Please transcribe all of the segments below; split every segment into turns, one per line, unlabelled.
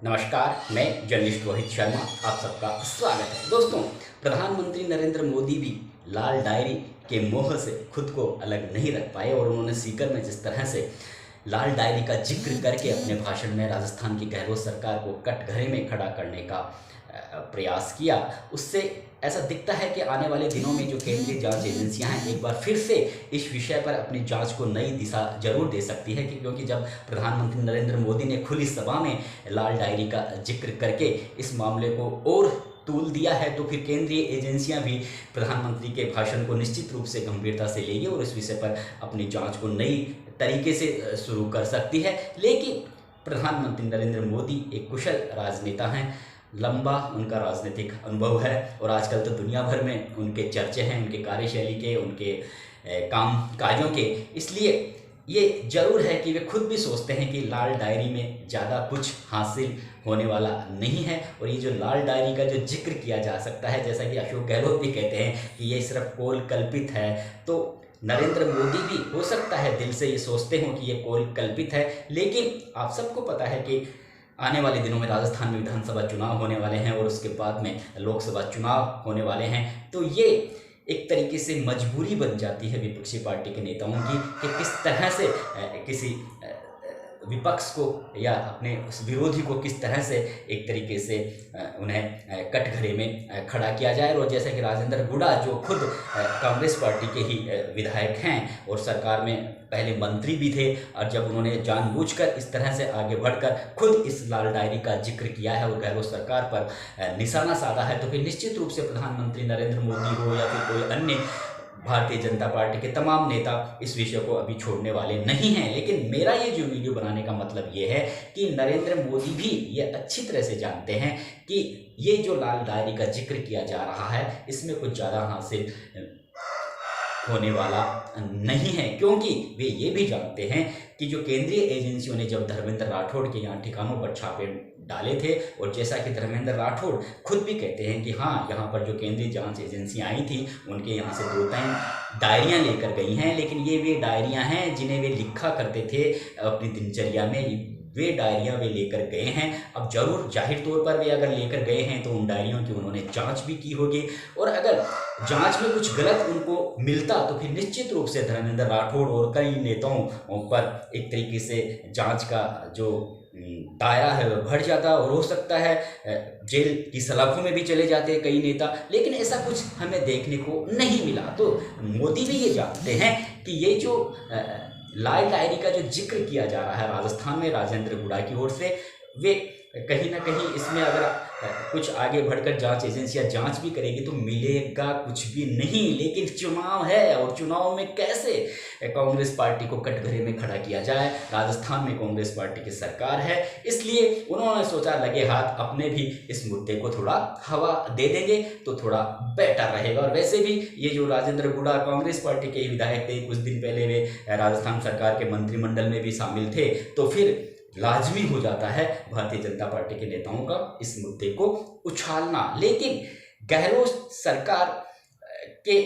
नमस्कार, मैं जर्नलिस्ट रोहित शर्मा। आप सबका स्वागत है। दोस्तों, प्रधानमंत्री नरेंद्र मोदी भी लाल डायरी के मोह से खुद को अलग नहीं रख पाए और उन्होंने सीकर में जिस तरह से लाल डायरी का जिक्र करके अपने भाषण में राजस्थान की गहलोत सरकार को कटघरे में खड़ा करने का प्रयास किया, उससे ऐसा दिखता है कि आने वाले दिनों में जो केंद्रीय जांच एजेंसियां हैं एक बार फिर से इस विषय पर अपनी जांच को नई दिशा जरूर दे सकती है, क्योंकि जब प्रधानमंत्री नरेंद्र मोदी ने खुली सभा में लाल डायरी का जिक्र करके इस मामले को और तूल दिया है, तो फिर केंद्रीय एजेंसियां भी प्रधानमंत्री के भाषण को निश्चित रूप से गंभीरता से लेगी और इस विषय पर अपनी जांच को नई तरीके से शुरू कर सकती है। लेकिन प्रधानमंत्री नरेंद्र मोदी एक कुशल राजनेता हैं, लंबा उनका राजनीतिक अनुभव है और आजकल तो दुनिया भर में उनके चर्चे हैं, उनके कार्यशैली के, उनके काम काजों के। इसलिए ये ज़रूर है कि वे खुद भी सोचते हैं कि लाल डायरी में ज़्यादा कुछ हासिल होने वाला नहीं है और ये जो लाल डायरी का जो जिक्र किया जा सकता है, जैसा कि अशोक गहलोत भी कहते हैं कि ये सिर्फ कौल कल्पित है, तो नरेंद्र मोदी भी हो सकता है दिल से ये सोचते हों कि ये कौल कल्पित है। लेकिन आप सबको पता है कि आने वाले दिनों में राजस्थान में विधानसभा चुनाव होने वाले हैं और उसके बाद में लोकसभा चुनाव होने वाले हैं, तो ये एक तरीके से मजबूरी बन जाती है विपक्षी पार्टी के नेताओं की कि किस तरह से किसी विपक्ष को या अपने उस विरोधी को किस तरह से एक तरीके से उन्हें कटघरे में खड़ा किया जाए। और जैसे कि राजेंद्र गुड़ा जो खुद कांग्रेस पार्टी के ही विधायक हैं और सरकार में पहले मंत्री भी थे, और जब उन्होंने जानबूझकर इस तरह से आगे बढ़कर खुद इस लाल डायरी का जिक्र किया है और गहलोत सरकार पर निशाना साधा है, तो फिर निश्चित रूप से प्रधानमंत्री नरेंद्र मोदी हो या फिर कोई अन्य भारतीय जनता पार्टी के तमाम नेता इस विषय को अभी छोड़ने वाले नहीं हैं। लेकिन मेरा ये जो वीडियो बनाने का मतलब ये है कि नरेंद्र मोदी भी ये अच्छी तरह से जानते हैं कि ये जो लाल डायरी का जिक्र किया जा रहा है इसमें कुछ ज़्यादा हासिल होने वाला नहीं है, क्योंकि वे ये भी जानते हैं कि जो केंद्रीय एजेंसियों ने जब धर्मेंद्र राठौड़ के यहाँ ठिकानों पर छापे डाले थे, और जैसा कि धर्मेंद्र राठौड़ खुद भी कहते हैं कि हाँ, यहाँ पर जो केंद्रीय जांच एजेंसियाँ आई थी उनके यहाँ से 2-3 डायरियाँ लेकर गई हैं, लेकिन ये वे डायरियाँ हैं जिन्हें वे लिखा करते थे अपनी दिनचर्या में, वे डायरियाँ वे लेकर गए हैं। अब जरूर जाहिर तौर पर वे अगर लेकर गए हैं तो उन डायरियों की उन्होंने जांच भी की होगी, और अगर जांच में कुछ गलत उनको मिलता तो फिर निश्चित रूप से धर्मेंद्र राठौड़ और कई नेताओं पर एक तरीके से जांच का जो दायरा है वह बढ़ जाता और हो सकता है जेल की सलाखों में भी चले जाते कई नेता। लेकिन ऐसा कुछ हमें देखने को नहीं मिला। तो मोदी भी ये जानते हैं कि ये जो लाल डायरी का जो जिक्र किया जा रहा है राजस्थान में राजेंद्र गुड़ा की ओर से, वे कहीं ना कहीं इसमें अगर कुछ आगे बढ़कर जांच एजेंसियां जांच भी करेगी तो मिलेगा कुछ भी नहीं। लेकिन चुनाव है और चुनाव में कैसे कांग्रेस पार्टी को कटघरे में खड़ा किया जाए, राजस्थान में कांग्रेस पार्टी की सरकार है, इसलिए उन्होंने सोचा लगे हाथ अपने भी इस मुद्दे को थोड़ा हवा दे देंगे तो थोड़ा बेटर रहेगा। और वैसे भी ये जो राजेंद्र गुड़ा कांग्रेस पार्टी के ही विधायक थे, कुछ दिन पहले वे राजस्थान सरकार के मंत्रिमंडल में भी शामिल थे, तो फिर लाजमी हो जाता है भारतीय जनता पार्टी के नेताओं का इस मुद्दे को उछालना। लेकिन गहलोत सरकार के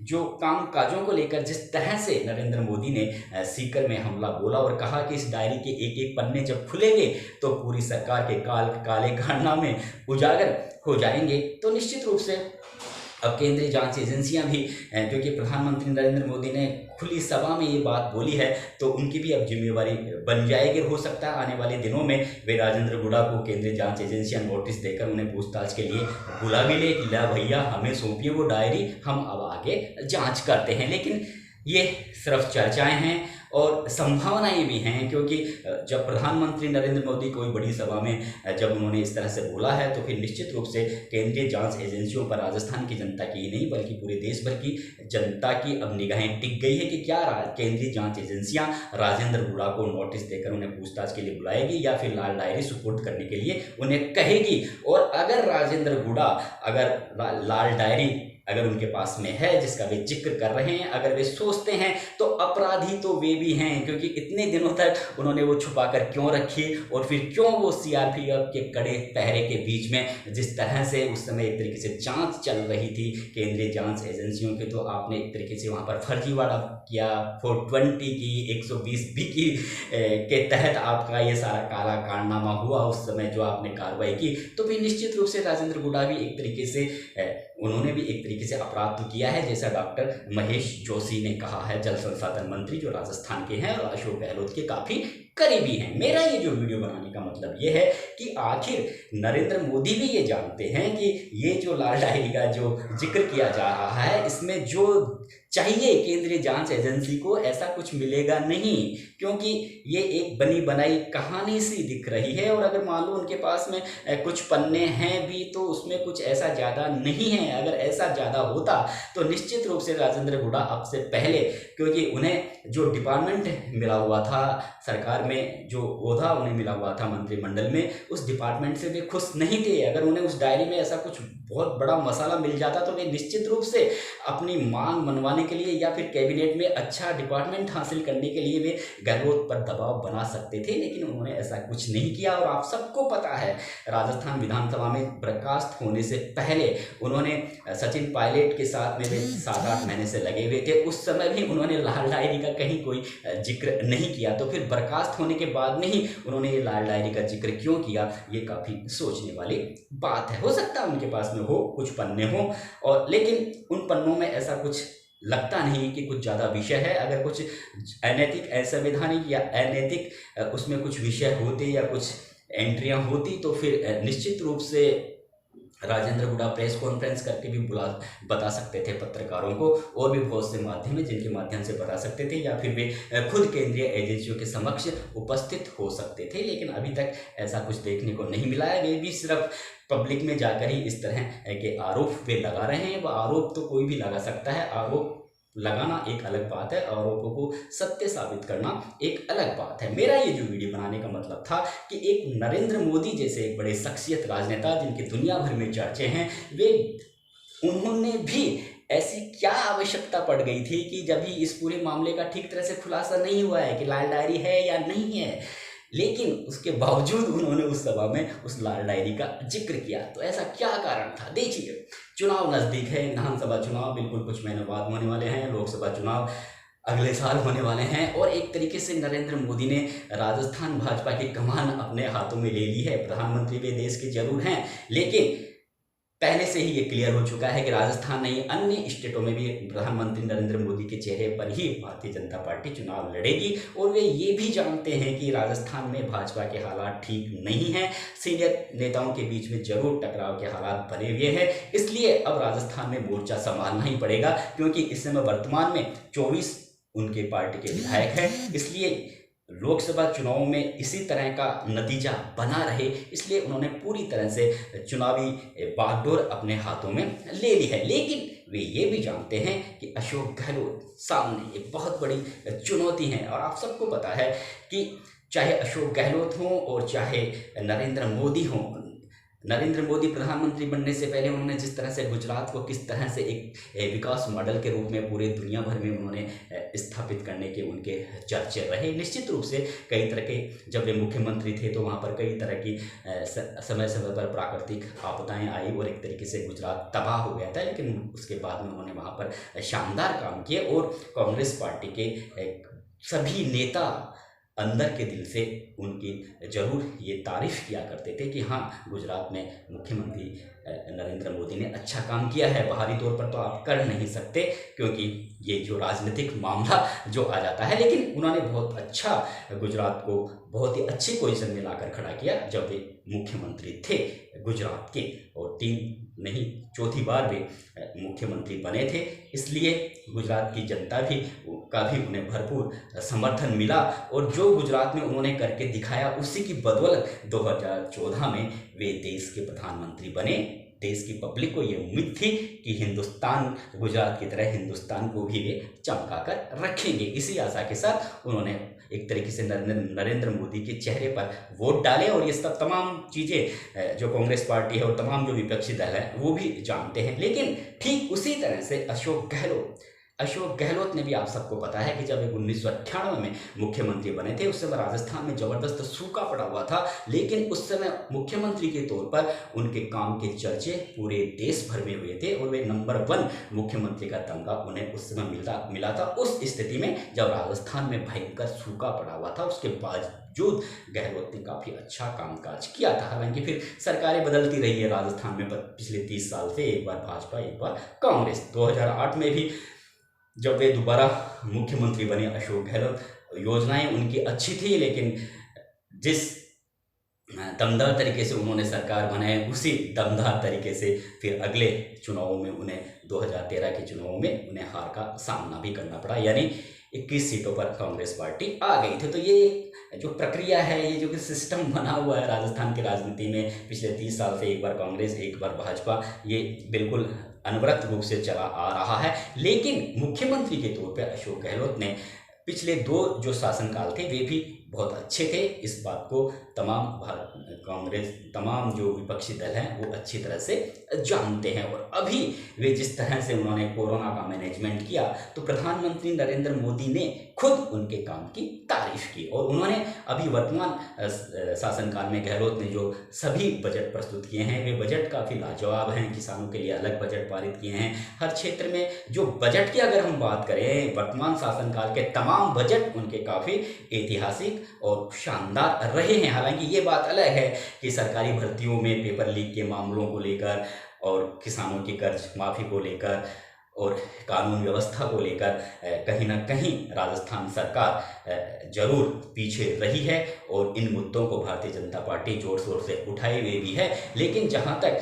जो काम काजों को लेकर जिस तरह से नरेंद्र मोदी ने सीकर में हमला बोला और कहा कि इस डायरी के एक एक पन्ने जब खुलेंगे तो पूरी सरकार के काले कारनामे उजागर हो जाएंगे, तो निश्चित रूप से अब केंद्रीय जांच एजेंसियां भी, क्योंकि प्रधानमंत्री नरेंद्र मोदी ने खुली सभा में ये बात बोली है, तो उनकी भी अब जिम्मेवारी बन जाएगी। हो सकता है आने वाले दिनों में वे राजेंद्र गुड़ा को केंद्रीय जांच एजेंसियां नोटिस देकर उन्हें पूछताछ के लिए बुला भी ले कि ला भैया हमें सौंपिए वो डायरी, हम अब आगे जांच करते हैं। लेकिन ये सिर्फ चर्चाएं हैं और संभावनाएं भी हैं, क्योंकि जब प्रधानमंत्री नरेंद्र मोदी कोई बड़ी सभा में जब उन्होंने इस तरह से बोला है तो फिर निश्चित रूप से केंद्रीय जांच एजेंसियों पर राजस्थान की जनता की ही नहीं बल्कि पूरे देश भर की जनता की अब निगाहें टिक गई है कि क्या केंद्रीय जांच एजेंसियां राजेंद्र गुड़ा को नोटिस देकर उन्हें पूछताछ के लिए बुलाएगी या फिर लाल डायरी सुपुर्द करने के लिए उन्हें कहेगी। और अगर राजेंद्र गुड़ा अगर लाल डायरी अगर उनके पास में है जिसका वे जिक्र कर रहे हैं, अगर वे सोचते हैं तो अपराधी तो वे भी हैं, क्योंकि इतने दिनों तक उन्होंने वो छुपा कर क्यों रखी और फिर क्यों वो सीआरपीएफ के कड़े पहरे के बीच में जिस तरह से उस समय एक तरीके से जांच चल रही थी केंद्रीय जांच एजेंसियों की, तो आपने एक तरीके से वहाँ पर फर्जीवाड़ा किया, 420 की 120 बी की के तहत आपका ये सारा काला कारनामा हुआ उस समय जो आपने कार्रवाई की, तो फिर निश्चित रूप से राजेंद्र गुड़ा भी एक तरीके से उन्होंने भी एक तरीके से अपराध तो किया है, जैसा डॉक्टर महेश जोशी ने कहा है, जल संसाधन मंत्री जो राजस्थान के हैं और अशोक गहलोत के काफी करीबी हैं। मेरा ये जो वीडियो बनाने का मतलब ये है कि आखिर नरेंद्र मोदी भी ये जानते हैं कि ये जो लाल डायरी का जो जिक्र किया जा रहा है इसमें जो चाहिए केंद्रीय जांच एजेंसी को ऐसा कुछ मिलेगा नहीं, क्योंकि ये एक बनी बनाई कहानी सी दिख रही है। और अगर मान लो उनके पास में कुछ पन्ने हैं भी तो उसमें कुछ ऐसा ज़्यादा नहीं है। अगर ऐसा ज़्यादा होता तो निश्चित रूप से राजेंद्र गुड़ा अब से पहले, क्योंकि उन्हें जो डिपार्टमेंट मिला हुआ था सरकार में, जो ओहदा उन्हें मिला हुआ था मंत्रिमंडल में, उस डिपार्टमेंट से वे खुश नहीं थे। अगर उन्हें उस डायरी में ऐसा कुछ बहुत बड़ा मसाला मिल जाता तो वे निश्चित रूप से अपनी मांग मनवाने के लिए या फिर कैबिनेट में अच्छा डिपार्टमेंट हासिल करने के लिए वे गहलोत पर दबाव बना सकते थे, लेकिन उन्होंने ऐसा कुछ नहीं किया। और आप सबको पता है राजस्थान विधानसभा में बर्खास्त होने से पहले उन्होंने सचिन पायलट के साथ में वे 7-8 महीने से लगे हुए थे, उस समय भी उन्होंने लाल डायरी का कहीं कोई जिक्र नहीं किया। तो फिर बर्खास्त होने के बाद में ही उन्होंने ये लाल डायरी का जिक्र क्यों किया, ये काफ़ी सोचने वाली बात है। हो सकता है उनके पास में हो कुछ पन्ने हो, और लेकिन उन पन्नों में ऐसा कुछ लगता नहीं कि कुछ ज़्यादा विषय है। अगर कुछ अनैतिक, असंवैधानिक या अनैतिक उसमें कुछ विषय होते या कुछ एंट्रियां होती तो फिर निश्चित रूप से राजेंद्र गुड़ा प्रेस कॉन्फ्रेंस करके भी बता सकते थे पत्रकारों को, और भी बहुत से माध्यम है जिनके माध्यम से बता सकते थे, या फिर वे खुद केंद्रीय एजेंसियों के समक्ष उपस्थित हो सकते थे। लेकिन अभी तक ऐसा कुछ देखने को नहीं मिला है। वे भी सिर्फ पब्लिक में जाकर ही इस तरह के आरोप वे लगा रहे हैं। वह आरोप तो कोई भी लगा सकता है, आरोप लगाना एक अलग बात है, आरोपों को सत्य साबित करना एक अलग बात है। मेरा ये जो वीडियो बनाने का मतलब था कि एक नरेंद्र मोदी जैसे एक बड़े शख्सियत राजनेता जिनके दुनिया भर में चर्चे हैं, उन्होंने भी ऐसी क्या आवश्यकता पड़ गई थी कि जब भी इस पूरे मामले का ठीक तरह से खुलासा नहीं हुआ है कि लाल डायरी है या नहीं है, लेकिन उसके बावजूद उन्होंने उस सभा में उस लाल डायरी का जिक्र किया। तो ऐसा क्या कारण था? देखिए, चुनाव नज़दीक है, विधानसभा चुनाव बिल्कुल कुछ महीनों बाद होने वाले हैं, लोकसभा चुनाव अगले साल होने वाले हैं, और एक तरीके से नरेंद्र मोदी ने राजस्थान भाजपा की कमान अपने हाथों में ले ली है। प्रधानमंत्री वे देश के जरूर हैं, लेकिन पहले से ही ये क्लियर हो चुका है कि राजस्थान नहीं अन्य स्टेटों में भी प्रधानमंत्री नरेंद्र मोदी के चेहरे पर ही भारतीय जनता पार्टी चुनाव लड़ेगी। और वे ये भी जानते हैं कि राजस्थान में भाजपा के हालात ठीक नहीं हैं, सीनियर नेताओं के बीच में जरूर टकराव के हालात बने हुए हैं। इसलिए अब राजस्थान में मोर्चा संभालना ही पड़ेगा, क्योंकि इस समय वर्तमान में 24 उनके पार्टी के विधायक हैं। इसलिए लोकसभा चुनाव में इसी तरह का नतीजा बना रहे, इसलिए उन्होंने पूरी तरह से चुनावी बागडोर अपने हाथों में ले ली है। लेकिन वे ये भी जानते हैं कि अशोक गहलोत सामने एक बहुत बड़ी चुनौती है। और आप सबको पता है कि चाहे अशोक गहलोत हों और चाहे नरेंद्र मोदी हों, नरेंद्र मोदी प्रधानमंत्री बनने से पहले उन्होंने जिस तरह से गुजरात को किस तरह से एक विकास मॉडल के रूप में पूरे दुनिया भर में उन्होंने स्थापित करने के उनके चर्चे रहे। निश्चित रूप से कई तरह के, जब वे मुख्यमंत्री थे तो वहाँ पर कई तरह की समय समय पर प्राकृतिक आपदाएं आई और एक तरीके से गुजरात तबाह हो गया था, लेकिन उसके बाद में उन्होंने वहाँ पर शानदार काम किए। और कांग्रेस पार्टी के सभी नेता अंदर के दिल से उनकी जरूर ये तारीफ किया करते थे कि हाँ, गुजरात में मुख्यमंत्री नरेंद्र मोदी ने अच्छा काम किया है। बाहरी तौर पर तो आप कर नहीं सकते क्योंकि ये जो राजनीतिक मामला जो आ जाता है, लेकिन उन्होंने बहुत अच्छा गुजरात को बहुत ही अच्छी पोजीशन में लाकर खड़ा किया जब वे मुख्यमंत्री थे गुजरात के, और 3 नहीं 4थी बार वे मुख्यमंत्री बने थे। इसलिए गुजरात की जनता भी का भी उन्हें भरपूर समर्थन मिला, और जो गुजरात में उन्होंने करके दिखाया उसी की बदौलत 2014 में वे देश के प्रधानमंत्री बने। देश की पब्लिक को ये उम्मीद थी कि हिंदुस्तान गुजरात की तरह हिंदुस्तान को भी वे चमका कर रखेंगे। इसी आशा के साथ उन्होंने एक तरीके से नरेंद्र मोदी के चेहरे पर वोट डालें। और ये सब तमाम चीज़ें जो कांग्रेस पार्टी है और तमाम जो विपक्षी दल है वो भी जानते हैं। लेकिन ठीक उसी तरह से अशोक गहलोत ने भी, आप सबको पता है कि जब 1998 में मुख्यमंत्री बने थे, उस समय राजस्थान में ज़बरदस्त सूखा पड़ा हुआ था, लेकिन उस समय मुख्यमंत्री के तौर पर उनके काम के चर्चे पूरे देश भर में हुए थे और वे नंबर 1 मुख्यमंत्री का तमगा उन्हें उस समय मिला था। उस स्थिति में जब राजस्थान में भयंकर सूखा पड़ा हुआ था, उसके बावजूद गहलोत ने काफ़ी अच्छा कामकाज किया था। हालांकि फिर सरकारें बदलती रही है राजस्थान में पिछले 30 साल से, एक बार भाजपा एक बार कांग्रेस। 2008 में भी जब वे दोबारा मुख्यमंत्री बने अशोक गहलोत, योजनाएं उनकी अच्छी थी, लेकिन जिस दमदार तरीके से उन्होंने सरकार बनाई, उसी दमदार तरीके से फिर अगले चुनावों में उन्हें 2013 के चुनावों में उन्हें हार का सामना भी करना पड़ा, यानी 21 सीटों पर कांग्रेस पार्टी आ गई थी। तो ये जो प्रक्रिया है, ये जो सिस्टम बना हुआ है राजस्थान की राजनीति में पिछले 30 साल से, एक बार कांग्रेस एक बार भाजपा, ये बिल्कुल अनवरत रूप से चला आ रहा है। लेकिन मुख्यमंत्री के तौर पर अशोक गहलोत ने पिछले 2 जो शासनकाल थे वे भी बहुत अच्छे थे। इस बात को तमाम जो विपक्षी दल हैं वो अच्छी तरह से जानते हैं। और अभी वे जिस तरह से उन्होंने कोरोना का मैनेजमेंट किया, तो प्रधानमंत्री नरेंद्र मोदी ने खुद उनके काम की तारीफ की। और उन्होंने अभी वर्तमान शासनकाल में गहलोत ने जो सभी बजट प्रस्तुत किए हैं, वे बजट काफ़ी लाजवाब हैं। किसानों के लिए अलग बजट पारित किए हैं। हर क्षेत्र में जो बजट की अगर हम बात करें, वर्तमान शासनकाल के तमाम बजट उनके काफ़ी ऐतिहासिक और शानदार रहे हैं। हालांकि ये बात अलग है कि सरकारी भर्तियों में पेपर लीक के मामलों को लेकर और किसानों की कर्ज माफ़ी को लेकर और कानून व्यवस्था को लेकर कहीं ना कहीं राजस्थान सरकार जरूर पीछे रही है और इन मुद्दों को भारतीय जनता पार्टी जोर शोर से उठाए हुए भी है। लेकिन जहां तक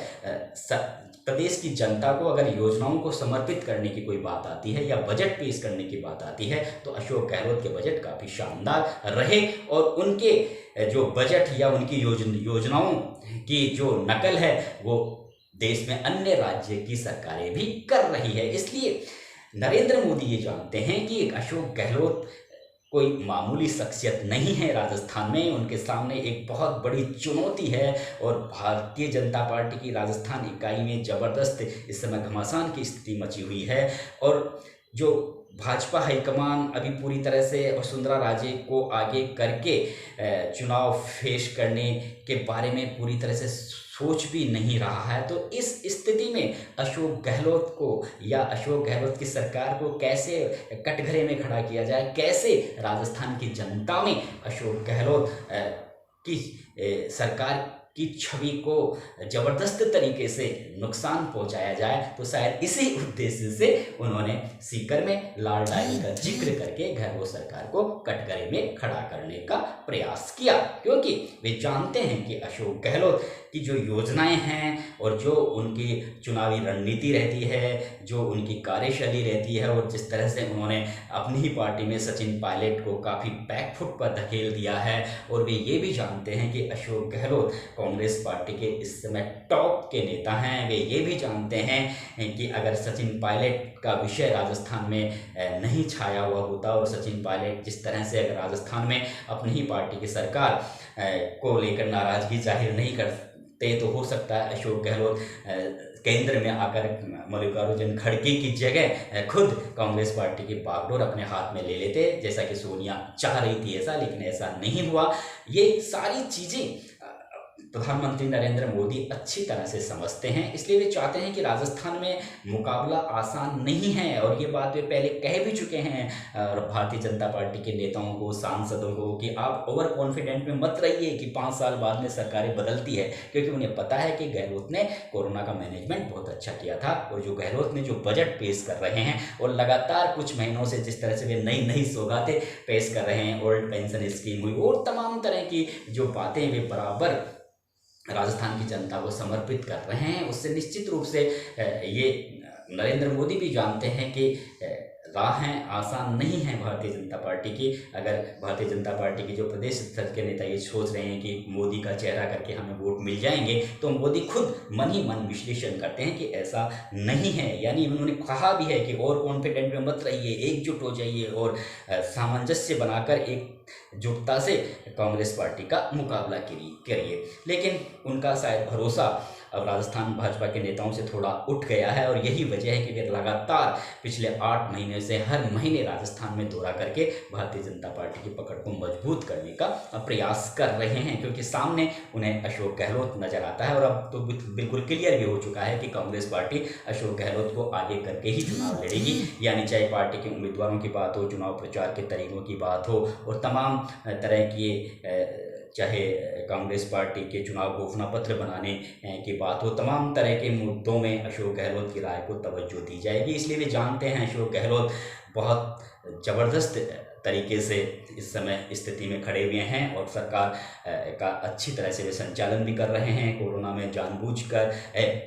प्रदेश की जनता को अगर योजनाओं को समर्पित करने की कोई बात आती है या बजट पेश करने की बात आती है, तो अशोक गहलोत के बजट काफ़ी शानदार रहे। और उनके जो बजट या उनकी योजनाओं की जो नकल है वो देश में अन्य राज्य की सरकारें भी कर रही है। इसलिए नरेंद्र मोदी ये जानते हैं कि अशोक गहलोत कोई मामूली शख्सियत नहीं है राजस्थान में, उनके सामने एक बहुत बड़ी चुनौती है। और भारतीय जनता पार्टी की राजस्थान इकाई में ज़बरदस्त इस समय घमासान की स्थिति मची हुई है। और जो भाजपा हाईकमान अभी पूरी तरह से वसुंधरा राजे को आगे करके चुनाव फेस करने के बारे में पूरी तरह से सोच भी नहीं रहा है। तो इस स्थिति में अशोक गहलोत को या अशोक गहलोत की सरकार को कैसे कटघरे में खड़ा किया जाए, कैसे राजस्थान की जनता में अशोक गहलोत की सरकार की छवि को जबरदस्त तरीके से नुकसान पहुंचाया जाए, तो शायद इसी उद्देश्य से उन्होंने सीकर में लाल डायरी का जिक्र करके गहलोत सरकार को कटघरे में खड़ा करने का प्रयास किया। क्योंकि वे जानते हैं कि अशोक गहलोत की जो योजनाएं हैं और जो उनकी चुनावी रणनीति रहती है, जो उनकी कार्यशैली रहती है, और जिस तरह से उन्होंने अपनी ही पार्टी में सचिन पायलट को काफ़ी बैकफुट पर धकेल दिया है। और वे ये भी जानते हैं कि अशोक गहलोत कांग्रेस पार्टी के इस समय टॉप के नेता हैं। वे ये भी जानते हैं कि अगर सचिन पायलट का विषय राजस्थान में नहीं छाया हुआ होता और सचिन पायलट जिस तरह से अगर राजस्थान में अपनी ही पार्टी की सरकार को लेकर नाराजगी जाहिर नहीं करते, तो हो सकता है अशोक गहलोत केंद्र में आकर मल्लिकार्जुन खड़गे की जगह खुद कांग्रेस पार्टी की बागडोर अपने हाथ में ले लेते, जैसा कि सोनिया चाह रही थी ऐसा, लेकिन ऐसा नहीं हुआ। ये सारी चीज़ें प्रधानमंत्री नरेंद्र मोदी अच्छी तरह से समझते हैं, इसलिए वे चाहते हैं कि राजस्थान में मुकाबला आसान नहीं है। और ये बात वे पहले कह भी चुके हैं भारतीय जनता पार्टी के नेताओं को, सांसदों को, कि आप ओवर कॉन्फिडेंट में मत रहिए कि 5 साल बाद में सरकारें बदलती है, क्योंकि उन्हें पता है कि गहलोत ने कोरोना का मैनेजमेंट बहुत अच्छा किया था। और जो गहलोत ने जो बजट पेश कर रहे हैं और लगातार कुछ महीनों से जिस तरह से वे नई सौगातें पेश कर रहे हैं, ओल्ड पेंशन स्कीम हुई और तमाम तरह की जो बातें वे बराबर राजस्थान की जनता को समर्पित कर रहे हैं, उससे निश्चित रूप से ये नरेंद्र मोदी भी जानते हैं कि राहें आसान नहीं है भारतीय जनता पार्टी की। अगर भारतीय जनता पार्टी के जो प्रदेश स्तर के नेता ये सोच रहे हैं कि मोदी का चेहरा करके हमें वोट मिल जाएंगे, तो मोदी खुद मन ही मन विश्लेषण करते हैं कि ऐसा नहीं है। यानी उन्होंने कहा भी है कि और कॉन्फिडेंट में मत रहिए, एकजुट हो जाइए और सामंजस्य बनाकर एक एकजुटता से कांग्रेस पार्टी का मुकाबला करिए। लेकिन उनका शायद भरोसा अब राजस्थान भाजपा के नेताओं से थोड़ा उठ गया है और यही वजह है कि वे लगातार पिछले 8 महीने से हर महीने राजस्थान में दौरा करके भारतीय जनता पार्टी की पकड़ को मजबूत करने का प्रयास कर रहे हैं, क्योंकि सामने उन्हें अशोक गहलोत नजर आता है और अब तो बिल्कुल क्लियर भी हो चुका है कि कांग्रेस पार्टी अशोक गहलोत को आगे करके ही चुनाव लड़ेगी। यानी चाहे पार्टी के उम्मीदवारों की बात हो, चुनाव प्रचार के तरीकों की बात हो और तमाम तरह की चाहे कांग्रेस पार्टी के चुनाव घोषणा पत्र बनाने की बात हो, तमाम तरह के मुद्दों में अशोक गहलोत की राय को तवज्जो दी जाएगी। इसलिए वे जानते हैं अशोक गहलोत बहुत ज़बरदस्त तरीके से इस समय स्थिति में खड़े हुए हैं और सरकार का अच्छी तरह से वे संचालन भी कर रहे हैं। कोरोना में जानबूझकर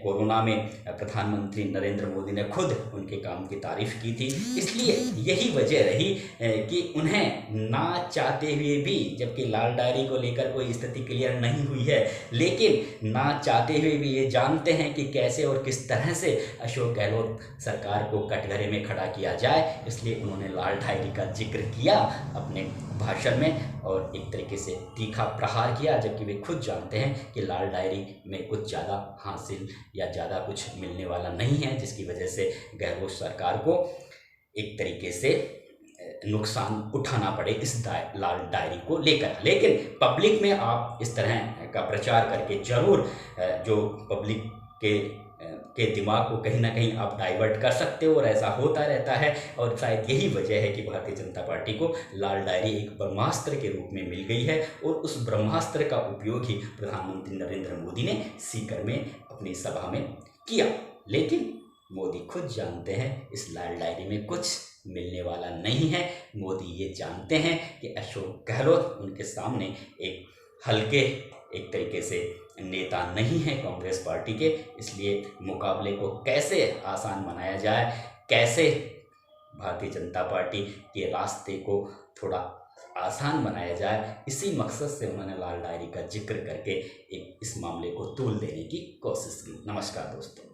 कोरोना में प्रधानमंत्री नरेंद्र मोदी ने खुद उनके काम की तारीफ की थी। इसलिए यही वजह रही कि उन्हें ना चाहते हुए भी, जबकि लाल डायरी को लेकर कोई स्थिति क्लियर नहीं हुई है, लेकिन ना चाहते हुए भी ये जानते हैं कि कैसे और किस तरह से अशोक गहलोत सरकार को कटघरे में खड़ा किया जाए, इसलिए उन्होंने लाल डायरी का जिक्र किया अपने भाषण में और एक तरीके से तीखा प्रहार किया, जबकि वे खुद जानते हैं कि लाल डायरी में कुछ ज़्यादा हासिल या ज़्यादा कुछ मिलने वाला नहीं है, जिसकी वजह से गहलोत सरकार को एक तरीके से नुकसान उठाना पड़े इस लाल डायरी को लेकर। लेकिन पब्लिक में आप इस तरह का प्रचार करके जरूर जो पब्लिक के दिमाग को कहीं ना कहीं आप डाइवर्ट कर सकते हो और ऐसा होता रहता है। और शायद यही वजह है कि भारतीय जनता पार्टी को लाल डायरी एक ब्रह्मास्त्र के रूप में मिल गई है और उस ब्रह्मास्त्र का उपयोग ही प्रधानमंत्री नरेंद्र मोदी ने सीकर में अपनी सभा में किया। लेकिन मोदी खुद जानते हैं इस लाल डायरी में कुछ मिलने वाला नहीं है। मोदी ये जानते हैं कि अशोक गहलोत उनके सामने एक हल्के एक तरीके से नेता नहीं है कांग्रेस पार्टी के, इसलिए मुकाबले को कैसे आसान बनाया जाए, कैसे भारतीय जनता पार्टी के रास्ते को थोड़ा आसान बनाया जाए, इसी मकसद से उन्होंने लाल डायरी का जिक्र करके इस मामले को तूल देने की कोशिश की। नमस्कार दोस्तों।